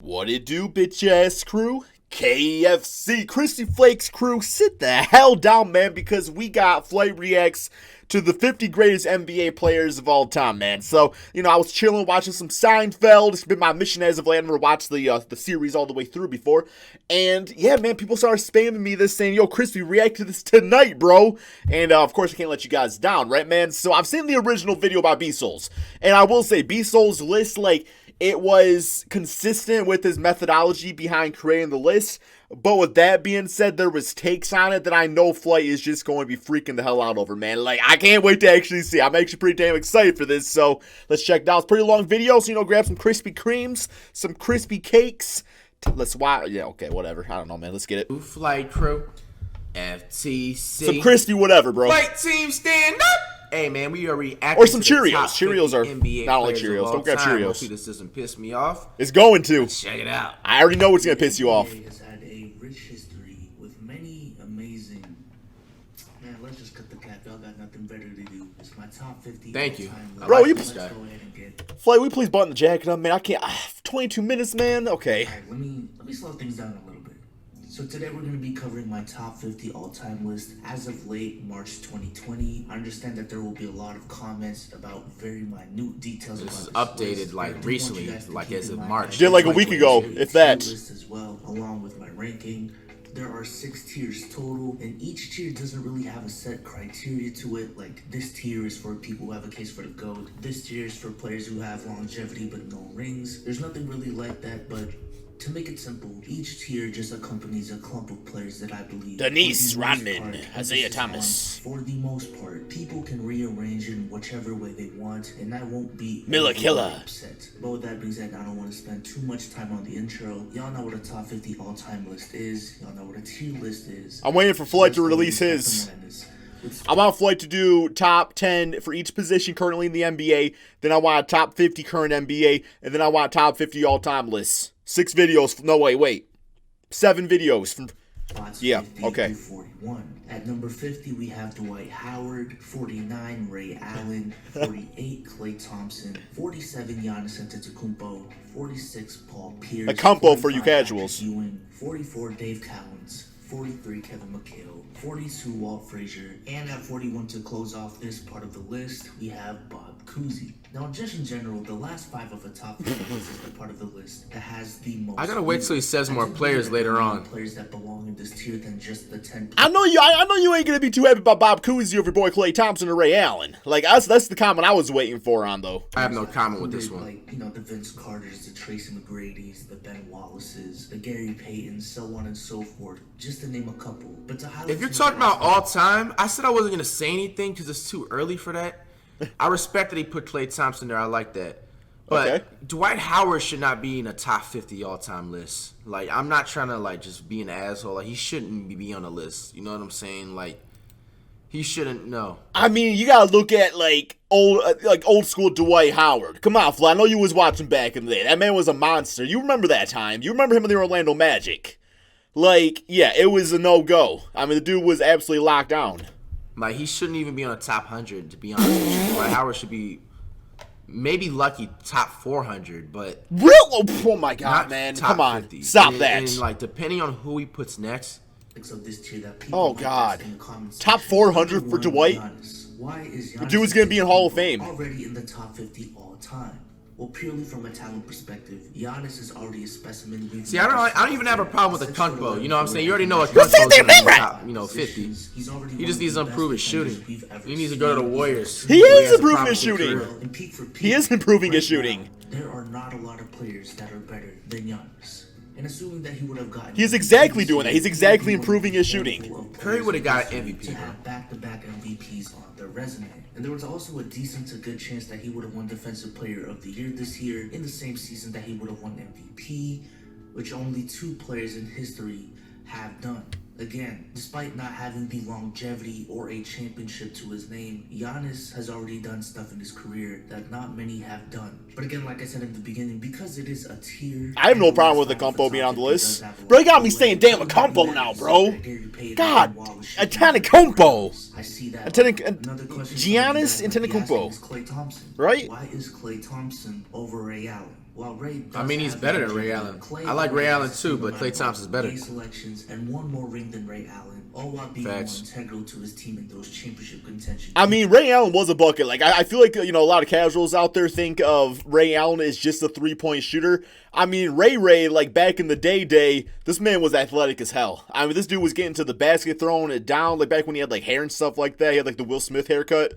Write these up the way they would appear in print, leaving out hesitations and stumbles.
What it do, bitch ass crew? KFC Crispy Flakes crew, sit the hell down, man, because we got Flight Reacts to the 50 greatest NBA players of all time, man. So, I was chilling, watching some Seinfeld. It's been my mission as of late. I've never watched the series all the way through before. And, yeah, man, people started spamming me this saying, yo, Crispy, react to this tonight, bro. And, of course, I can't let you guys down, right, man? So, I've seen the original video by B-Souls. And I will say, B-Souls' list, it was consistent with his methodology behind creating the list. But with that being said, there was takes on it that I know Flight is just going to be freaking the hell out over, man. I can't wait to actually see. I'm actually pretty damn excited for this. So let's check it out. It's a pretty long video. So, grab some Krispy Kremes, some crispy cakes. Let's watch. Yeah, okay, whatever. I don't know, man. Let's get it. Flight crew, FTC. Some crispy whatever, bro. Flight team stand up. Hey, man, we already or some Cheerios. Cheerios are not like Cheerios. Don't grab Cheerios. Hopefully this doesn't piss me off. It's going to. Let's check it out. I already know what's going to piss you off. Has had a rich history with many amazing. Man, let's just cut the cap. Y'all got nothing better to do. It's my top 50. Thank you. Bro, you this guy. Flight, will you please button the jacket up, man? I can't. 22 minutes, man. Okay. All right, let me slow things down a little bit. So today we're going to be covering my top 50 all-time list as of late March 2020. I understand that there will be a lot of comments about very minute details. This is updated recently, as of March. Did a week ago, if that. List as well, along with my ranking. There are 6 tiers total, and each tier doesn't really have a set criteria to it. Like, this tier is for people who have a case for the GOAT. This tier is for players who have longevity but no rings. There's nothing really like that, but to make it simple, each tier just accompanies a clump of players that I believe Denise Rodman, Isaiah Thomas. For the most part, people can rearrange in whichever way they want, and I won't be Miller Killer. Upset. But with that being said, I don't want to spend too much time on the intro. Y'all know what a top 50 all-time list is. Y'all know what a tier list is. I'm waiting for Flight to release his. I want Flight to do top 10 for each position currently in the NBA. Then I want a top 50 current NBA, and then I want top 50 all-time lists. 6 videos. No, wait. 7 videos. From, yeah, okay. 41. At number 50, we have Dwight Howard. 49, Ray Allen. 48, Klay Thompson. 47, Giannis Antetokounmpo. 46, Paul Pierce. A compo for you casuals. Ewing, 44, Dave Cowens. 43, Kevin McHale. 42, Walt Frazier. And at 41, to close off this part of the list, we have Bob Cousy. Now, just in general, the last 5 of the top 50 list is the part of the list that has the most. I gotta wait till he says more players later on. Players that belong in this tier than just the 10. I know you ain't gonna be too happy about Bob Cousy over your boy Klay Thompson or Ray Allen. That's the comment I was waiting for on though. I have no comment with this one. The Vince Carters, the Tracy McGrady's, the Ben Wallace's, the Gary Paytons, so on and so forth, just to name a couple. But to highlight, if you're talking about all time, I said I wasn't gonna say anything because it's too early for that. I respect that he put Klay Thompson there. I like that. But okay. Dwight Howard should not be in a top 50 all-time list. I'm not trying to, just be an asshole. He shouldn't be on a list. You know what I'm saying? He shouldn't, no. I mean, you gotta look at, old school Dwight Howard. Come on, Fly. I know you was watching back in the day. That man was a monster. You remember that time. You remember him in the Orlando Magic. Yeah, it was a no-go. I mean, the dude was absolutely locked down. He shouldn't even be on a top 100, to be honest with you. Dwight Howard should be maybe lucky top 400, but real. Oh my God, man! Come on, 50. Stop that. And depending on who he puts next. Oh God, top 400 for Dwight. The dude is gonna be in Hall of Fame. Already in the top 50 all time. Well, purely from a talent perspective, Giannis is already a specimen. See, I don't even have a problem with the Kunpo. You know what I'm saying? You already know what Kunpo's going to be top, 50. He just needs to improve his shooting. He needs to go to the Warriors. He is improving his shooting. He is improving his shooting. There are not a lot of players that are better than Giannis. And assuming that he would have gotten, he's exactly doing that. He's exactly improving his shooting. Curry would have got an MVP. To have back-to-back MVPs on their resume. And there was also a decent to good chance that he would have won Defensive Player of the Year this year in the same season that he would have won MVP, which only 2 players in history have done. Again, despite not having the longevity or a championship to his name, Giannis has already done stuff in his career that not many have done. But again, like I said in the beginning, because it is a tier, I have no problem with the Compo being on the list. Bro, you got me saying damn a Compo now, bro. God, Antetokounmpo. I see that. Giannis Antetokounmpo. Klay Thompson. Right? Why is Klay Thompson over Ray Allen? While Ray I mean, he's better than Ray Allen. I like Ray Allen too, but Klay Thompson's better. Selections and one more ring than Ray Allen, all while being more integral to his team in those championship contention. I mean, Ray Allen was a bucket. Like, I feel like, a lot of casuals out there think of Ray Allen as just a three-point shooter. I mean, Ray, like, back in the day, this man was athletic as hell. I mean, this dude was getting to the basket, throwing it down, like, back when he had, like, hair and stuff like that. He had, like, the Will Smith haircut.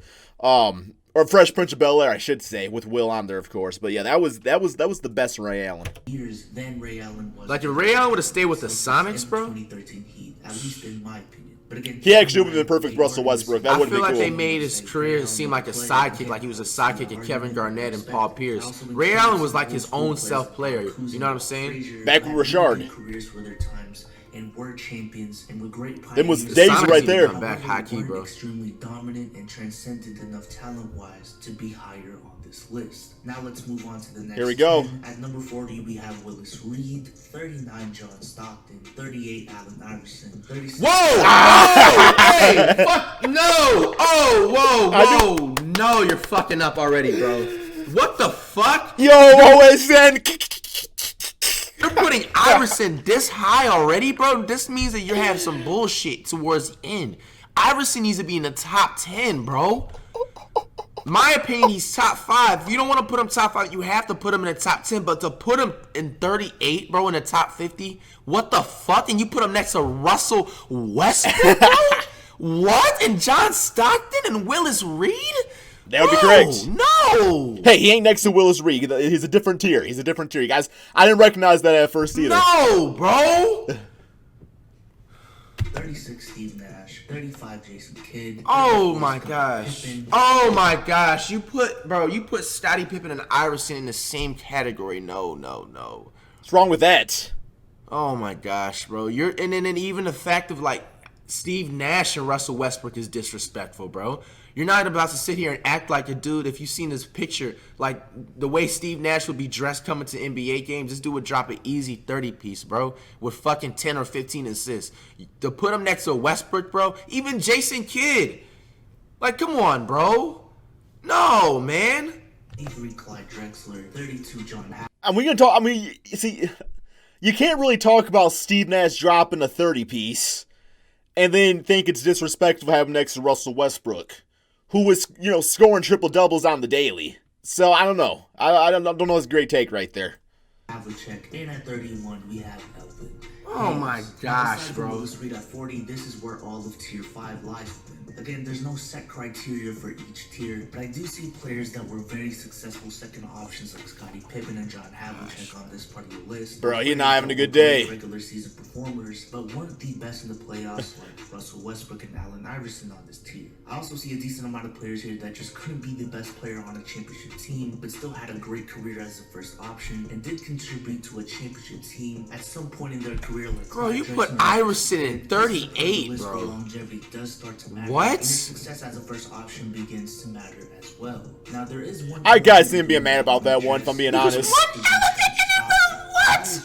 Or Fresh Prince of Bel-Air, I should say, with Will on there, of course. But yeah, that was the best Ray Allen. Years then Ray Allen was like if Ray Allen would have stayed with the Sonics, bro. 2013 Heat, at least in my opinion. But again, he actually would have been perfect Russell Westbrook. That would have been cool. I feel like they made his career seem like a sidekick, like he was a sidekick of Kevin Garnett and Paul Pierce. Ray Allen was like his own self player. You know what I'm saying? Back with Rashard. Careers were their times and were champions and with great pride. Them was days right there. Back high key, bro. Extremely dominant and transcendent enough talent-wise to be higher on this list. Now let's move on to the next. Here we go. 10. At number 40, we have Willis Reed, 39 John Stockton, 38 Allen Iverson, 36. Whoa! Oh! Hey! Fuck! No! Oh! Whoa! No! You're fucking up already, bro. What the fuck? Yo, OSN. You're putting Iverson this high already, bro? This means that you have some bullshit towards the end. Iverson needs to be in the top 10, bro. My opinion, he's top 5. If you don't want to put him top 5, you have to put him in the top 10. But to put him in 38, bro, in the top 50, what the fuck? And you put him next to Russell Westbrook, bro? What? And John Stockton and Willis Reed? That would be correct. No. Hey, he ain't next to Willis Reed. He's a different tier. Guys, I didn't recognize that at first either. No, bro. 36 Steve Nash, 35 Jason Kidd. Oh my gosh. Oh my gosh. You put Scottie Pippen and Iverson in the same category. No. What's wrong with that? Oh my gosh, bro. And then even the fact of like Steve Nash and Russell Westbrook is disrespectful, bro. You're not about to sit here and act like a dude. If you've seen this picture, like the way Steve Nash would be dressed coming to NBA games, this dude would drop an easy 30-piece, bro, with fucking 10 or 15 assists. To put him next to Westbrook, bro, even Jason Kidd. Like, come on, bro. No, man. Avery Clyde Drexler, 32 John Howard. And we're going to talk, I mean, see, you can't really talk about Steve Nash dropping a 30-piece and then think it's disrespectful to have him next to Russell Westbrook, who was, scoring triple-doubles on the daily. So, I don't know. I don't know. It's a great take right there. Havlicek, and at 31, we have Elvin. Oh my gosh, bro. Willis Reed at 40, this is where all of tier 5 lies with him. Again, there's no set criteria for each tier, but I do see players that were very successful second options like Scottie Pippen and John Havlicek on this part of your list. Bro, he's not having a good day. Regular season performers, but weren't the best in the playoffs like Russell Westbrook and Allen Iverson on this tier. I also see a decent amount of players here that just couldn't be the best player on a championship team, but still had a great career as a first option and did contribute to a championship team at some point in their career. Like bro, you put Iverson in 38, bro. Longevity does start to matter. What? And success as a first option begins to matter as well. Now there is one. I guys didn't be a man about that one, if I'm being honest. What?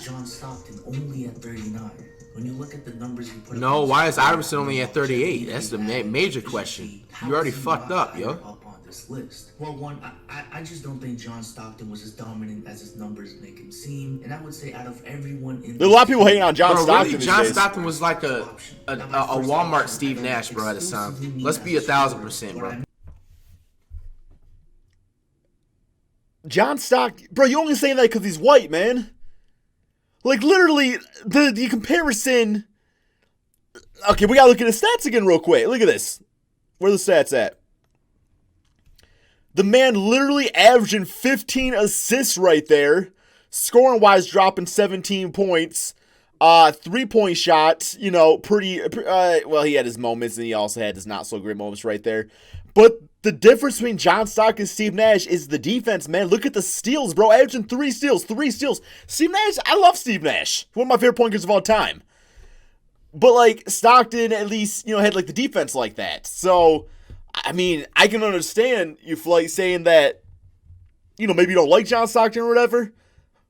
John Stockton only at 39. When you look at the numbers he put. No, why is Iverson only at 38? That's the major question. You already fucked up, yo. This list. Well, one, I just don't think John Stockton was as dominant as his numbers make him seem, and I would say out of everyone in there's a lot of people hating on John Stockton. Really, John Stockton was like a Walmart Steve Nash, bro, at his time. Let's be 1,000%, bro. John Stockton, bro, you only saying that because he's white, man. Like literally, the comparison. Okay, we gotta look at his stats again real quick. Look at this. Where are the stats at? The man literally averaging 15 assists right there. Scoring-wise, dropping 17 points. 3-point shots, pretty... well, he had his moments, and he also had his not-so-great moments right there. But the difference between John Stockton and Steve Nash is the defense, man. Look at the steals, bro. Averaging 3 steals. Steve Nash, I love Steve Nash. One of my favorite point guards of all time. But, like, Stockton at least, had, like, the defense like that. So... I mean, I can understand you saying that, maybe you don't like John Stockton or whatever,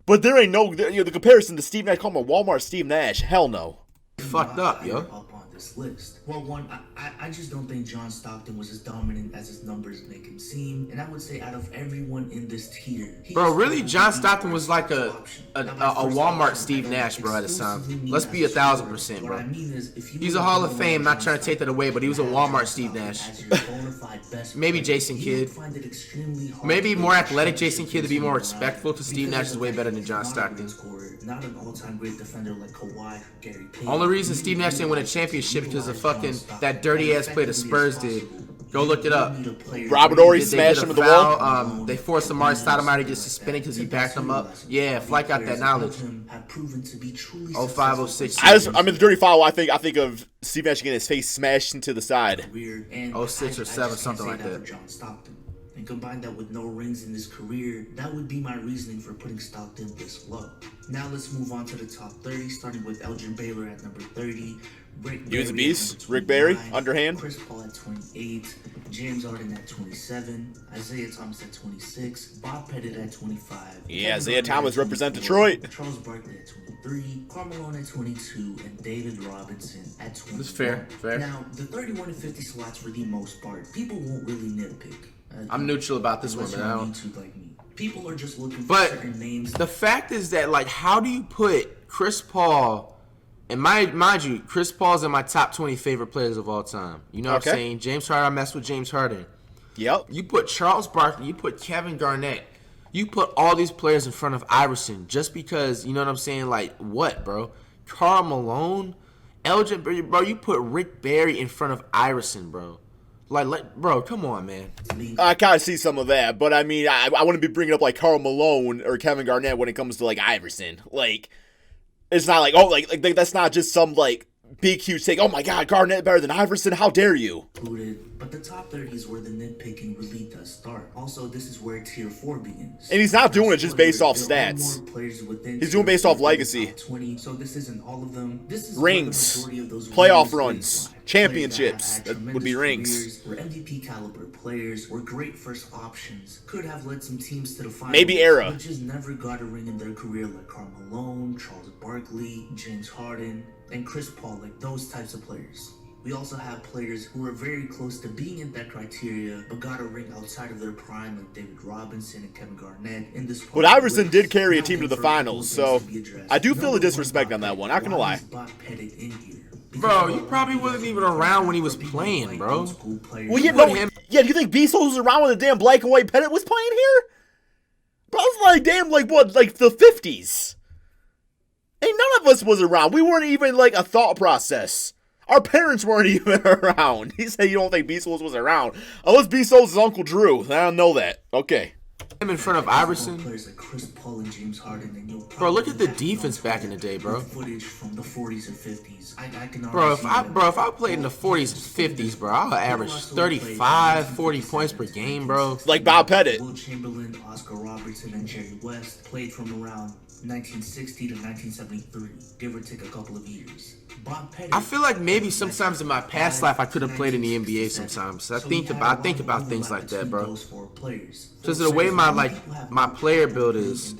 but there ain't no, the comparison to Steve Nash, call him a Walmart Steve Nash, hell no. Fucked up, yo. this list? Well, one, I just don't think John Stockton was as dominant as his numbers make him seem, and I would say out of everyone in this tier, bro, really, John Stockton was like a Walmart Steve Nash, bro, at his time. Let's be 1,000%, bro. He's a Hall of Fame. Not trying to take that away, but he was a Walmart Steve Nash. Maybe Jason Kidd. Maybe more athletic Jason Kidd to be more respectful to Steve Nash is way better than John Stockton. Not an all-time great defender like Kawhi or Gary Payton. Only reason Steve Nash didn't win a championship because of fucking that dirty ass play the Spurs did. Go look it up. Robert Horry smashed him in the wall. They forced Amari Stoudemire to get suspended because he backed him up. Yeah, Flight got that knowledge. 05, 06. I mean, the dirty foul. I think of Steve Nash getting his face smashed into the side. 06 or 7, something like that. And combine that with no rings in his career, that would be my reasoning for putting Stockton this low. Now let's move on to the top 30, starting with Elgin Baylor at number 30. He was a beast. Rick Barry, underhand. Chris Paul at 28. James Harden at 27. Isaiah Thomas at 26. Bob Pettit at 25. Yeah, Isaiah Thomas represent Detroit. Charles Barkley at 23. Karl Malone at 22. And David Robinson at 21. That's fair. Now, the 31 and 50 slots for the most part, people won't really nitpick. I'm neutral about this one, but I don't. People are just looking for certain names. The fact is that, like, how do you put Chris Paul, and mind you, Chris Paul's in my top 20 favorite players of all time. You know what I'm saying? James Harden, I mess with James Harden. Yep. You put Charles Barkley, you put Kevin Garnett, you put all these players in front of Iverson just because, you know what I'm saying? Like, what, bro? Karl Malone, Elgin, bro, you put Rick Barry in front of Iverson, bro. Like, bro, come on, man. I kind of see some of that, but I mean, I wouldn't be bringing up like Karl Malone or Kevin Garnett when it comes to like Iverson. Like, it's not like, oh, like that's not just some like big huge take. Oh my God, Garnett better than Iverson? How dare you? But the top 30 is where the nitpicking really does start. Also, this is where tier 4 begins. And he's not doing it just based off stats. He's doing based off legacy. 20, so this isn't all of them. This is rings, playoff runs, championships. That would be rings. Were MVP caliber players, were great first options, could have led some teams to the finals. Maybe era. But just never got a ring in their career like Karl Malone, Charles Barkley, James Harden, and Chris Paul, like those types of players. We also have players who are very close to being in that criteria, but got a ring outside of their prime, like David Robinson and Kevin Garnett. In this, but Iverson did carry a team to the finals, so I do feel the disrespect on that one. Not gonna lie. Bro, you probably wasn't even around when he was playing, bro. Well, yeah, do you think Beast was around when the damn black and white Pettit was playing here? Bro, I was like, damn, like what, like the 50s? Ain't none of us was around. We weren't even like a thought process. Our parents weren't even around. He said you don't think Beast was around. Unless Beast was Uncle Drew. I don't know that. Okay. Him in front of Iverson. Bro, look at the defense back in the day, bro. Footage from the 40s and 50s. Bro, if I played in the 40s and 50s, bro, I'll average 35, 40 points per game, bro. Like Bob Pettit. Wilt Chamberlain, Oscar Robertson, and Jerry West played from around 1960 to 1973, give or take a couple of years. Bob Pettit, I feel like maybe sometimes in my past life I could have played in the NBA sometimes. I think about things like that, bro. Because of the way my player build is.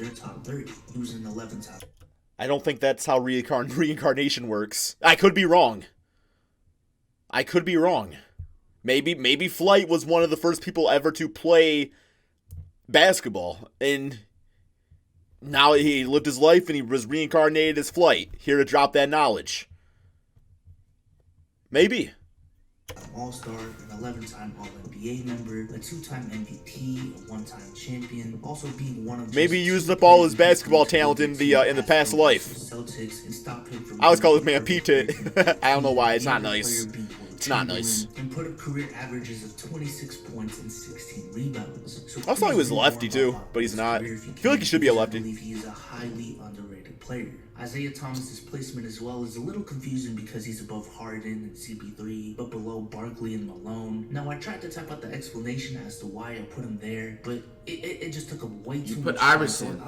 I don't think that's how reincarnation works. I could be wrong. Maybe Flight was one of the first people ever to play basketball, and now he lived his life and he was reincarnated as Flight, here to drop that knowledge. Maybe. All-Star, an 11-time All-NBA member, a 2-time MVP, a 1-time champion, also being one of maybe he used up all his basketball talent in the past life. I always call this man P-Tit. I don't know why, it's not nice. It's not nice. And put up career averages of 26 points and 16 rebounds. So I thought he was lefty too, but he's not. I feel like he should be a lefty. I believe he is a highly underrated player. Isaiah Thomas's placement as well is a little confusing because he's above Harden and CP3, but below Barkley and Malone. Now, I tried to type out the explanation as to why I put him there, but it just took up way too much time. You put Iverson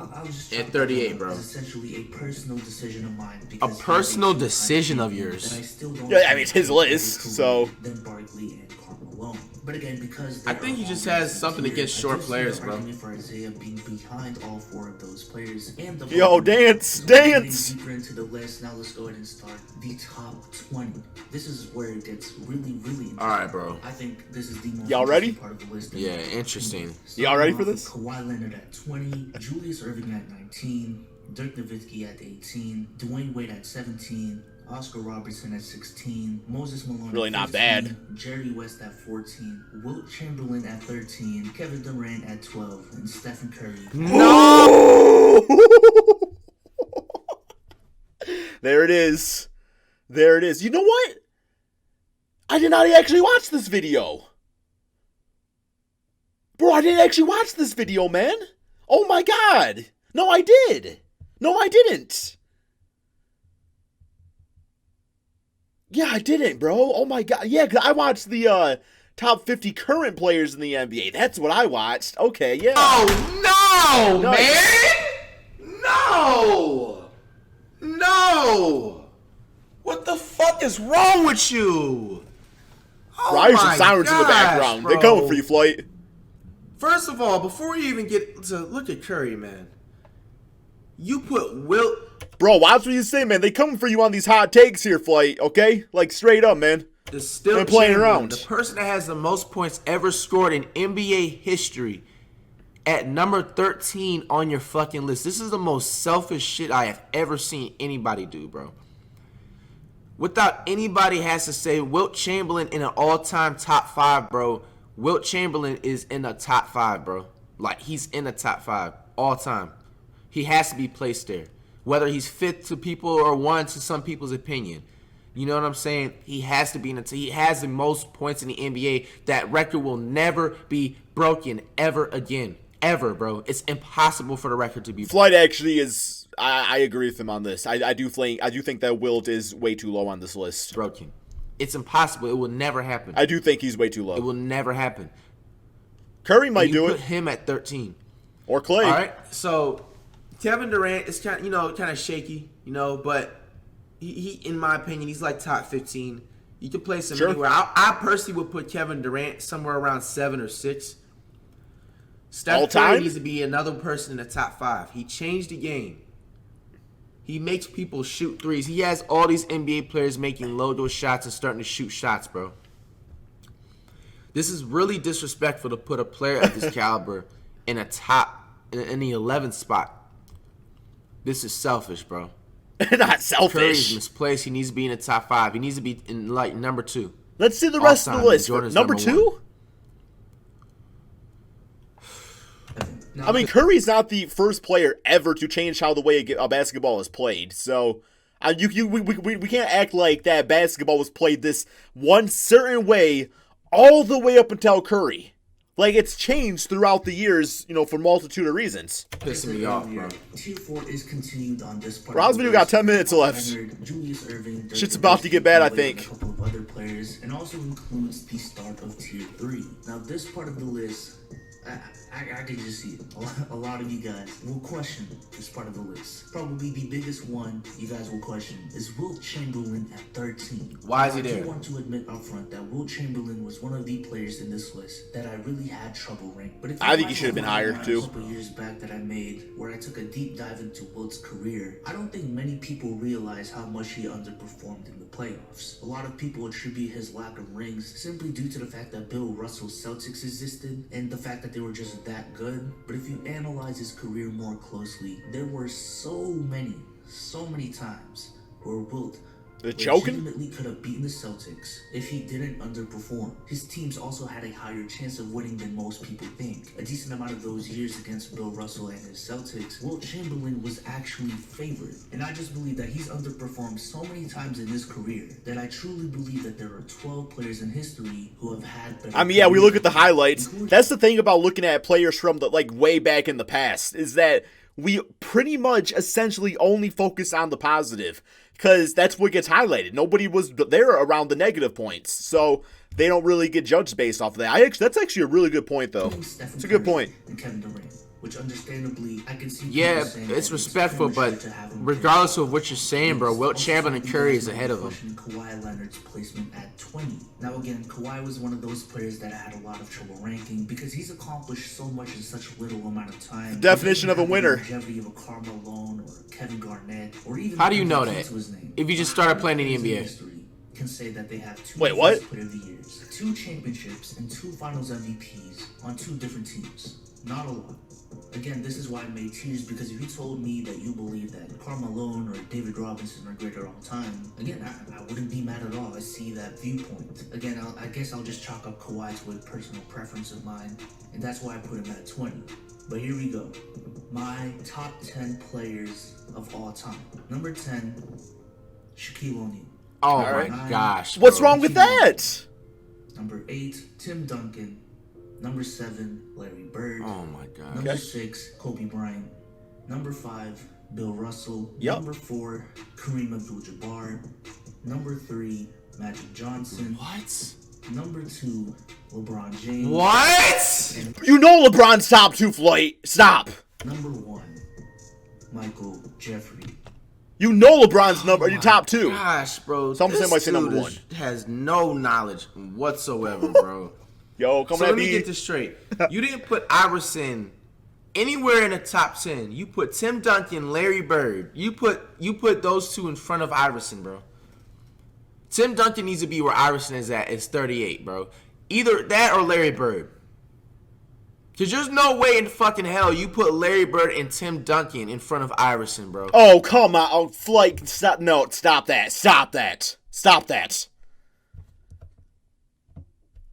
at 38, bro. It's essentially a personal decision of mine. A personal decision of yours. Yeah, I mean, it's his list, so. Then Barkley and Karl Malone. But again, because I think he just has something against short players, bro. For Isaiah being behind all 4 of those players and the Yo, dance. Dance, dance. Deeper into the list, now let's go ahead and start the top 20. This is where it gets really, really interesting. All right, bro. I think this is the most Y'all ready? interesting part of the list. Yeah, interesting. Y'all ready for this? Kawhi Leonard at 20, Julius Erving at 19, Dirk Nowitzki at 18, Dwayne Wade at 17, Oscar Robertson at 16, Moses Malone Really at not 15, bad. Jerry West at 14, Wilt Chamberlain at 13, Kevin Durant at 12, and Stephen Curry. No! There it is. There it is. You know what? I did not actually watch this video. Bro, I didn't actually watch this video, man. Oh my god. No, I did. No, I didn't. Yeah, I didn't, bro. Oh my god. Yeah, because I watched the top 50 current players in the NBA. That's what I watched. Okay, yeah. Oh, no, Nice. man. No. No. What the fuck is wrong with you? Oh Bro, I hear some my sirens in the gosh, background. bro. They're coming for you, Flight. First of all, before you even get to look at Curry, man, you put Wilt. Bro, watch what you say, man. They coming for you on these hot takes here, Flight, okay? Like, straight up, man. Is still They're playing Chamberlain, around. the person that has the most points ever scored in NBA history, at number 13 on your fucking list. This is the most selfish shit I have ever seen anybody do, bro. Without anybody has to say, Wilt Chamberlain in an all-time top 5, bro. Wilt Chamberlain is in the top 5, bro. Like, he's in the top 5 all time. He has to be placed there. Whether he's fifth to people or one to some people's opinion. You know what I'm saying? He has to be in the he has the most points in the NBA. That record will never be broken ever again. Ever, bro. It's impossible for the record to be broken. Flight actually is. I agree with him on this. I do think that Wilt is way too low on this list. Broken. It's impossible. It will never happen. I do think he's way too It low. will never happen. Curry might You do put it, him at 13. or Clay. All right, so Kevin Durant is kind of shaky, but he, in my opinion, he's like top 15. You can place him Sure. anywhere. I personally would put Kevin Durant somewhere around 7 or 6. Steph All Curry time? needs to be another person in the top 5. He changed the game. He makes people shoot threes. He has all these NBA players making low-dose shots and starting to shoot shots, bro. This is really disrespectful to put a player of this caliber in the 11th spot. This is selfish, bro. Not Curry's selfish. misplaced. He needs to be in the top 5. He needs to be in like number 2. Let's see the rest of the All-time, list. Jordan's Number number 2? I mean, Curry's not the first player ever to change how the way a basketball is played. So, we can't act like that basketball was played this one certain way all the way up until Curry. Like, it's changed throughout the years, for multitude of reasons. Pissing me off, bro. Tier 4 is continued on this part. Rob's video got 10 minutes left. Julius Erving, Shit's about to get bad, I think. A couple of other players, and also includes the start of Tier 3. Now, this part of the list, I can just see it. A lot of you guys will question this part of the list. Probably the biggest one you guys will question is Wilt Chamberlain at 13. Why is he I there? do want to admit up front that Wilt Chamberlain was one of the players in this list that I really had trouble ranking. But if I think he watch should have been the higher, video too. A couple years back that I made, where I took a deep dive into Wilt's career, I don't think many people realize how much he underperformed in the playoffs. A lot of people attribute his lack of rings simply due to the fact that Bill Russell's Celtics existed and the fact that they were just that good. But if you analyze his career more closely, there were so many times where Wilt They're choking? legitimately could have beaten the Celtics if he didn't underperform. His teams also had a higher chance of winning than most people think. A decent amount of those years against Bill Russell and his Celtics, Wilt Chamberlain was actually favored. And I just believe that he's underperformed so many times in his career that I truly believe that there are 12 players in history who have had better I mean, yeah, we look at the careers. highlights. That's the thing about looking at players from the way back in the past, is that we pretty much essentially only focus on the positive, because that's what gets highlighted. Nobody was there around the negative points, so they don't really get judged based off of that. That's actually a really good point, though. It's a good point. And Kevin Durant. which understandably I can see. Yeah, people saying it's that respectful, premature but to have him regardless picked. of what you're saying, bro, Wilt, Chamberlain, and Curry is ahead of him. Kawhi Leonard's placement at 20. Now again, Kawhi was one of those players that I had a lot of trouble ranking because he's accomplished so much in such a little amount of time. The definition of a winner. The longevity of a Karl Malone or Kevin Garnett or even How do you know that? If you just started playing in the NBA. Can say that they have 2 Wait, what? Player of the Years, 2 championships, and 2 Finals MVPs on 2 different teams. Not a lot. Again, this is why I made tiers, because if you told me that you believe that Karl Malone or David Robinson are greater all time, again, I wouldn't be mad at all. I see that viewpoint. Again, I guess I'll just chalk up Kawhi to a personal preference of mine, and that's why I put him at 20. But here we go. My top 10 players of all time. Number 10, Shaquille O'Neal. Oh right. my gosh. Bro. What's wrong with that? Number 8, Tim Duncan. Number 7, Larry Bird. Oh my gosh. Number 6, Kobe Bryant. Number 5, Bill Russell. Yep. Number 4, Kareem Abdul-Jabbar. Number 3, Magic Johnson. What? Number 2, LeBron James. What? You know LeBron's top 2, Flight. Stop. Number 1, Michael Jeffrey. You know LeBron's number, your top 2. Gosh, bro. So I'm saying might say number dude 1. Has no knowledge whatsoever, bro. Yo, come So at let me me. get this straight. You didn't put Iverson anywhere in the top 10. You put Tim Duncan, Larry Bird. You put those 2 in front of Iverson, bro. Tim Duncan needs to be where Iverson is at. It's 38, bro. Either that or Larry Bird. Because there's no way in fucking hell you put Larry Bird and Tim Duncan in front of Iverson, bro. Oh, come on. Oh, Flight. Stop. No, stop that. Stop that. Stop that.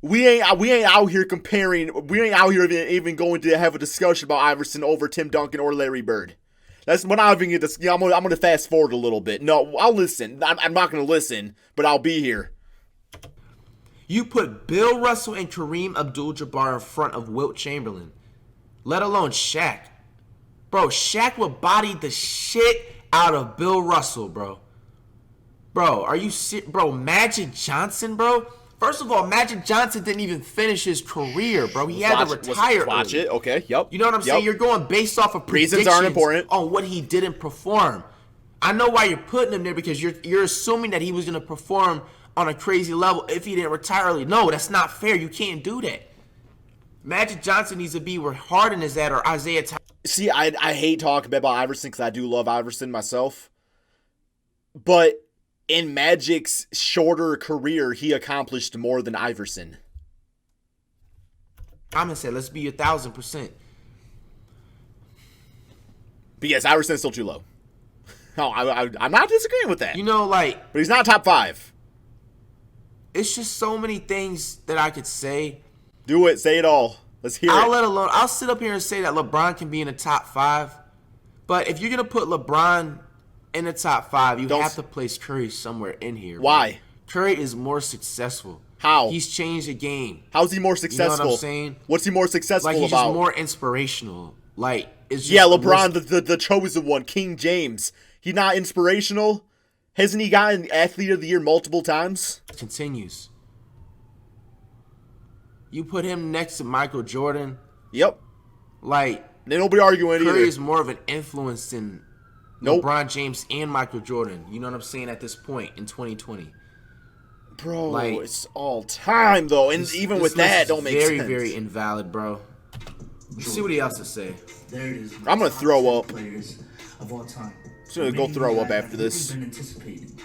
We ain't out here comparing. We ain't out here even going to have a discussion about Iverson over Tim Duncan or Larry Bird. We're not even going to. I'm going to fast forward a little bit. No, I'll listen. I'm not going to listen, but I'll be here. You put Bill Russell and Kareem Abdul-Jabbar in front of Wilt Chamberlain, let alone Shaq. Bro, Shaq would body the shit out of Bill Russell, bro. Bro, are you bro? Magic Johnson, bro. First of all, Magic Johnson didn't even finish his career, bro. He had to retire. Watch early. it. Okay. Yep. You know what I'm saying? You're going based off of Reasons aren't important on what he didn't perform. I know why you're putting him there because you're assuming that he was going to perform on a crazy level if he didn't retire early. No, that's not fair. You can't do that. Magic Johnson needs to be where Harden is at or Isaiah Thomas. See, I hate talking about Iverson because I do love Iverson myself. But in Magic's shorter career, he accomplished more than Iverson. I'm going to say, let's be 1,000%. But yes, Iverson's still too low. No, I'm not disagreeing with that. You know, like... But he's not top 5. It's just so many things that I could say. Do it. Say it all. Let's hear it. I'll sit up here and say that LeBron can be in the top 5. But if you're going to put LeBron in the top 5, you have to place Curry somewhere in here. Why? Bro. Curry is more successful. How? He's changed the game. How's he more successful? You know what I'm saying? What's he more successful like, he's about? Just more inspirational. Like, it's just LeBron, the chosen one, King James. He's not inspirational? Hasn't he gotten Athlete of the Year multiple times? Continues. You put him next to Michael Jordan. Yep. Like, nobody arguing either. Curry is more of an influence than LeBron James and Michael Jordan. You know what I'm saying at this point in 2020. Bro, like, it's all time, though. And even with that, don't make sense. Very, very invalid, bro. Let's see what he else to say. There it is. I'm going to throw up. Players of all time. I'm going to go throw up after this.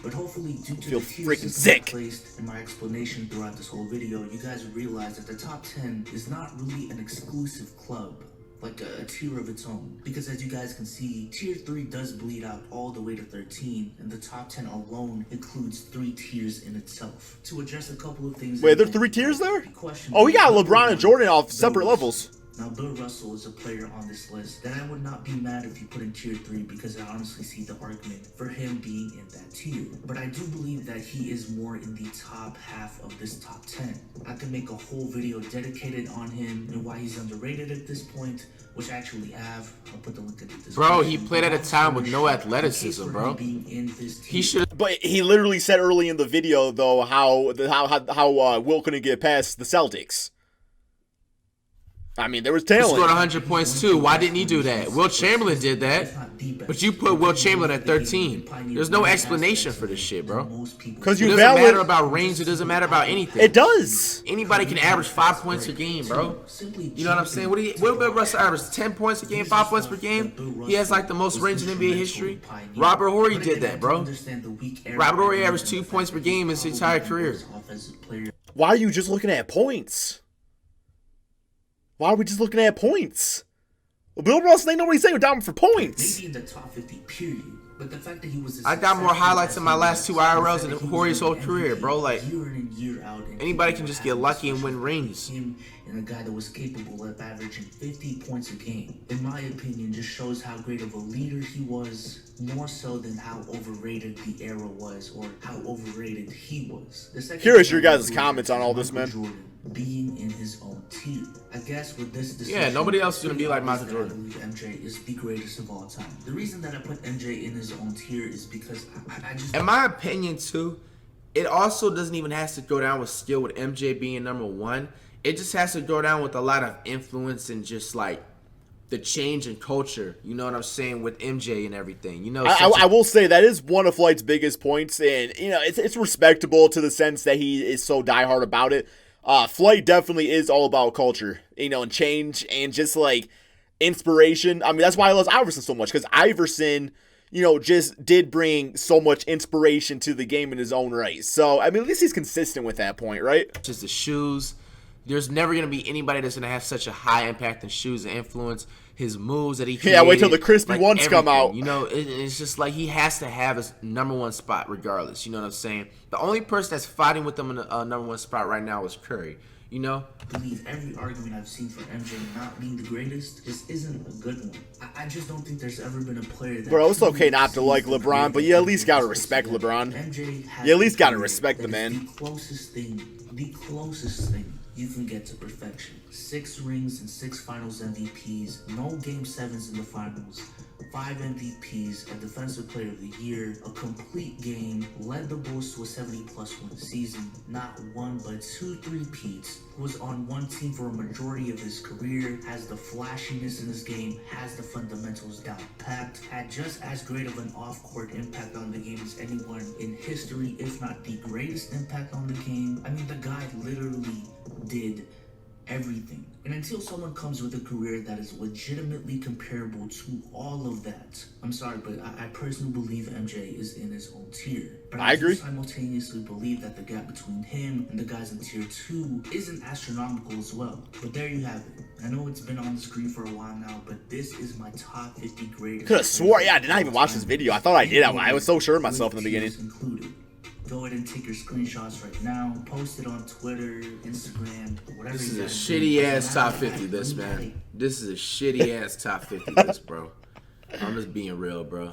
But hopefully, due to feel the freaking sick. placed in my explanation throughout this whole video, you guys realize that the top 10 is not really an exclusive club, like a tier of its own. Because as you guys can see, tier 3 does bleed out all the way to 13, and the top 10 alone includes 3 tiers in itself. To address a couple of things. Wait, there are 3 tiers there? Oh, we got LeBron and Jordan off separate levels. Now, Bill Russell is a player on this list that I would not be mad if you put in tier 3 because I honestly see the argument for him being in that tier. But I do believe that he is more in the top half of this top 10. I can make a whole video dedicated on him and why he's underrated at this point, which I actually have. I'll put the link in the description. Bro, he played at a time with no athleticism, bro. He should. But he literally said early in the video, though, how Wilt couldn't get past the Celtics. I mean, there was He talent. scored 100 points too. Why didn't he do that? Wilt Chamberlain did that. But you put Wilt Chamberlain at 13. There's no explanation for this shit, bro. Because It you doesn't matter about range. It doesn't matter about anything. It does. Anybody can average 5 points a game, bro. You know what I'm saying? What Bill Russell average? 10 points a game, 5 points per game. He has like the most range in NBA history. Robert Horry did that, bro. Robert Horry averaged 2 points per game his entire career. Why are you just looking at points? Why are we just looking at points? Well, Bill Russell ain't nobody saying we're down for points. Maybe in the top 50 period. But the fact that he was I got more highlights in my last 2 IRLs than Horry's whole career, bro. Like, anybody can just get lucky and win rings. And a guy that was capable of averaging 50 points a game, in my opinion, just shows how great of a leader he was, more so than how overrated the era was or how overrated he was. Curious your guys' comments on all this, man. Jordan being in his own tier. I guess with this decision, Yeah, nobody else is gonna be like Michael Jordan. I believe MJ is the greatest of all time. The reason that I put MJ in his own tier is because I just... In my opinion, too, it also doesn't even have to go down with skill with MJ being number 1. It just has to go down with a lot of influence and just like the change in culture. You know what I'm saying, with MJ and everything. You know, I will say that is one of Flight's biggest points, and you know it's respectable to the sense that he is so diehard about it. Flight definitely is all about culture, you know, and change and just like inspiration. I mean, that's why I love Iverson so much, because Iverson, you know, just did bring so much inspiration to the game in his own right. So, I mean, at least he's consistent with that point, right? Just the shoes. There's never going to be anybody that's going to have such a high impact in shoes and influence. His moves that he created. Yeah, wait till the Krispy like ones come out. You know, it's just like he has to have his number 1 spot regardless. You know what I'm saying? The only person that's fighting with him in the number 1 spot right now is Curry. You know? I believe every argument I've seen for MJ not being the greatest just isn't a good one. I just don't think there's ever been a player that... Bro, it's okay not to like LeBron, but you at least gotta respect LeBron. MJ You at least gotta respect the man. The closest thing you can get to perfection. 6 rings and 6 finals MVPs, no game 7s in the finals, 5 MVPs, a defensive player of the year, a complete game, led the Bulls to a 70+ win season, not 1 but 2 3-peats, was on one team for a majority of his career, has the flashiness in his game, has the fundamentals down packed, had just as great of an off-court impact on the game as anyone in history, if not the greatest impact on the game. I mean, the guy literally did everything. And until someone comes with a career that is legitimately comparable to all of that, I'm sorry, but I personally believe MJ is in his own tier. But I agree. Simultaneously believe that the gap between him and the guys in tier 2 isn't astronomical as well. But there you have it. I know it's been on the screen for a while now, but this is my top 50 greatest. Could have swore, yeah, I did not even watch this video. I thought I did. I was so sure of myself in the beginning. Included. Go ahead and take your screenshots right now. Post it on Twitter, Instagram, whatever. This is a shitty ass top 50 list, man. This is a shitty ass top 50 list, bro. I'm just being real, bro.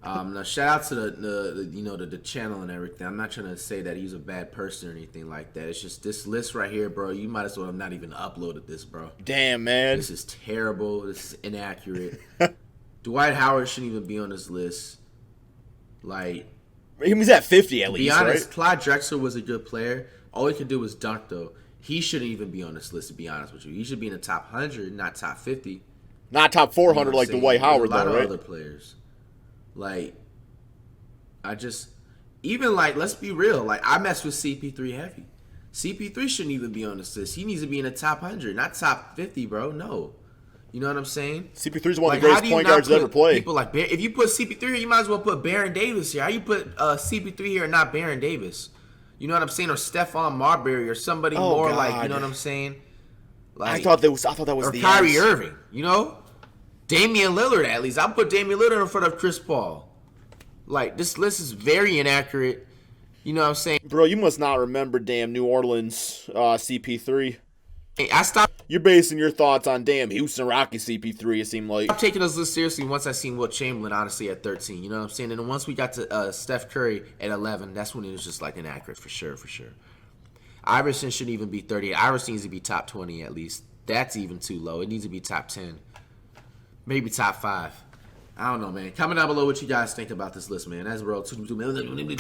Now shout out to the channel and everything. I'm not trying to say that he's a bad person or anything like that. It's just this list right here, bro. You might as well have not even uploaded this, bro. Damn, man. This is terrible. This is inaccurate. Dwight Howard shouldn't even be on this list. Like, he was at 50 at least, be honest, right? Clyde Drexler was a good player. All he could do was dunk, though. He shouldn't even be on this list, to be honest with you. He should be in the top 100, not top 50. Not top 400 like Dwight Howard, though, right? A lot of right? other players. Like, even like, let's be real. Like, I mess with CP3 heavy. CP3 shouldn't even be on this list. He needs to be in the top 100, not top 50, bro. No. You know what I'm saying? CP3 is one of the greatest point guards to ever play. People like if you put CP3 here, you might as well put Baron Davis here. How you put CP3 here and not Baron Davis? You know what I'm saying? Or Stephon Marbury or somebody more God. like, you know what I'm saying? Like, I thought that was or the Kyrie ends. Irving. You know, Damian Lillard at least. I'll put Damian Lillard in front of Chris Paul. Like, this list is very inaccurate. You know what I'm saying? Bro, you must not remember damn New Orleans CP3. Hey, I stopped You're basing your thoughts on damn Houston Rockets CP3, it seemed like. taking this list seriously once I seen Wilt Chamberlain, honestly, at 13. You know what I'm saying? And then once we got to Steph Curry at 11, that's when it was just like inaccurate for sure. Iverson shouldn't even be 30. Iverson needs to be top 20 at least. That's even too low. It needs to be top 10. Maybe top 5. I don't know, man. Comment down below what you guys think about this list, man. That's World 2.